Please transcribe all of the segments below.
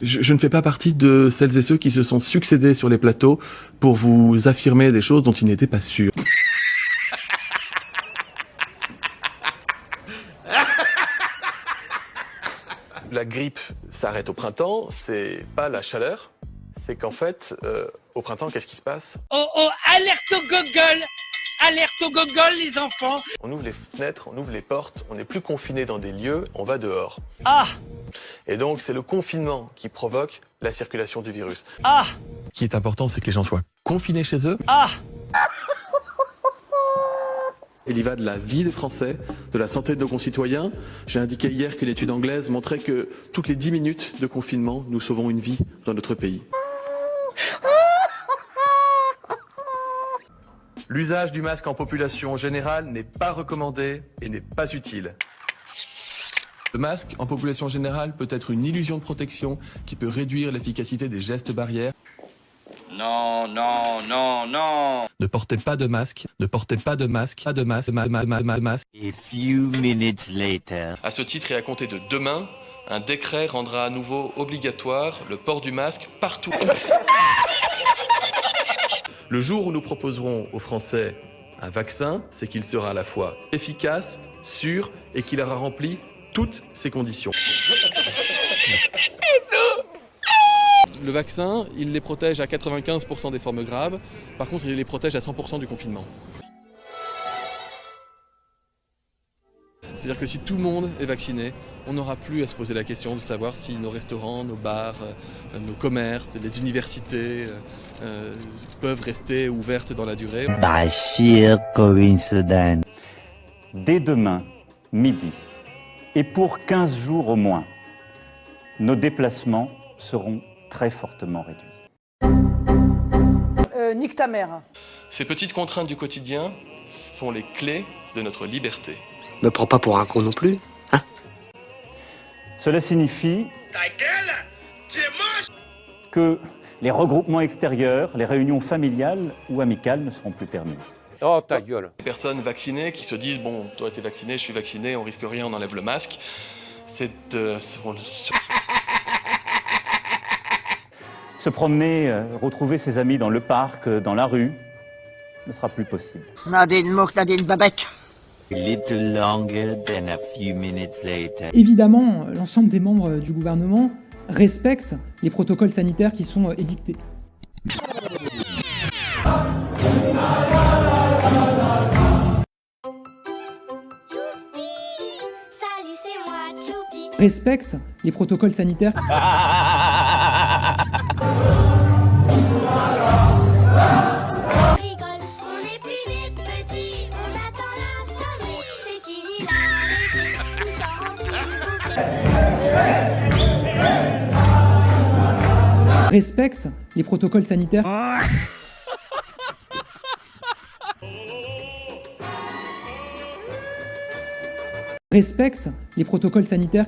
Je ne fais pas partie de celles et ceux qui se sont succédés sur les plateaux pour vous affirmer des choses dont ils n'étaient pas sûrs. La grippe s'arrête au printemps, c'est pas la chaleur, c'est qu'en fait, au printemps, qu'est-ce qui se passe? Oh oh, alerte au gogol! Alerte au gogol, les enfants! On ouvre les fenêtres, on ouvre les portes, on n'est plus confiné dans des lieux, on va dehors. Ah! Et donc, c'est le confinement qui provoque la circulation du virus. Ah! Ce qui est important, c'est que les gens soient confinés chez eux. Ah! Il y va de la vie des Français, de la santé de nos concitoyens. J'ai indiqué hier qu'une étude anglaise montrait que toutes les 10 minutes de confinement, nous sauvons une vie dans notre pays. L'usage du masque en population générale n'est pas recommandé et n'est pas utile. Le masque en population générale peut être une illusion de protection qui peut réduire l'efficacité des gestes barrières. Non, non, non, non. Ne portez pas de masque, ne portez pas de masque, pas de masque, masque. A few minutes later. À ce titre et à compter de demain, un décret rendra à nouveau obligatoire le port du masque partout. Le jour où nous proposerons aux Français un vaccin, c'est qu'il sera à la fois efficace, sûr et qu'il aura rempli toutes ses conditions. Le vaccin, il les protège à 95% des formes graves. Par contre, il les protège à 100% du confinement. C'est-à-dire que si tout le monde est vacciné, on n'aura plus à se poser la question de savoir si nos restaurants, nos bars, nos commerces, les universités peuvent rester ouvertes dans la durée. By sheer coincidence. Dès demain, midi, et pour 15 jours au moins, nos déplacements seront très fortement réduits. Nique ta mère. Ces petites contraintes du quotidien sont les clés de notre liberté. Me prends pas pour un con non plus, hein? Cela signifie que les regroupements extérieurs, les réunions familiales ou amicales ne seront plus permises. Oh, ta gueule. Les personnes vaccinées qui se disent « Bon, toi t'es vacciné, je suis vacciné, on risque rien, on enlève le masque », Se promener, retrouver ses amis dans le parc, dans la rue, ne sera plus possible. Nadine Mouk, Nadine Babette. A little longer than a few minutes later. Évidemment, l'ensemble des membres du gouvernement respectent les protocoles sanitaires qui sont édictés. Respectent les protocoles sanitaires. Respectent les protocoles sanitaires. Respectent les protocoles sanitaires.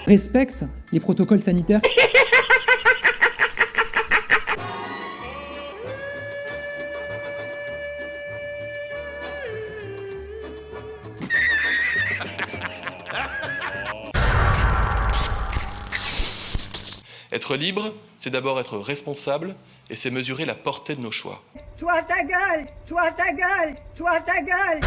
Respectent les protocoles sanitaires. Être libre, c'est d'abord être responsable et c'est mesurer la portée de nos choix. Toi ta gueule, toi ta gueule, toi ta gueule.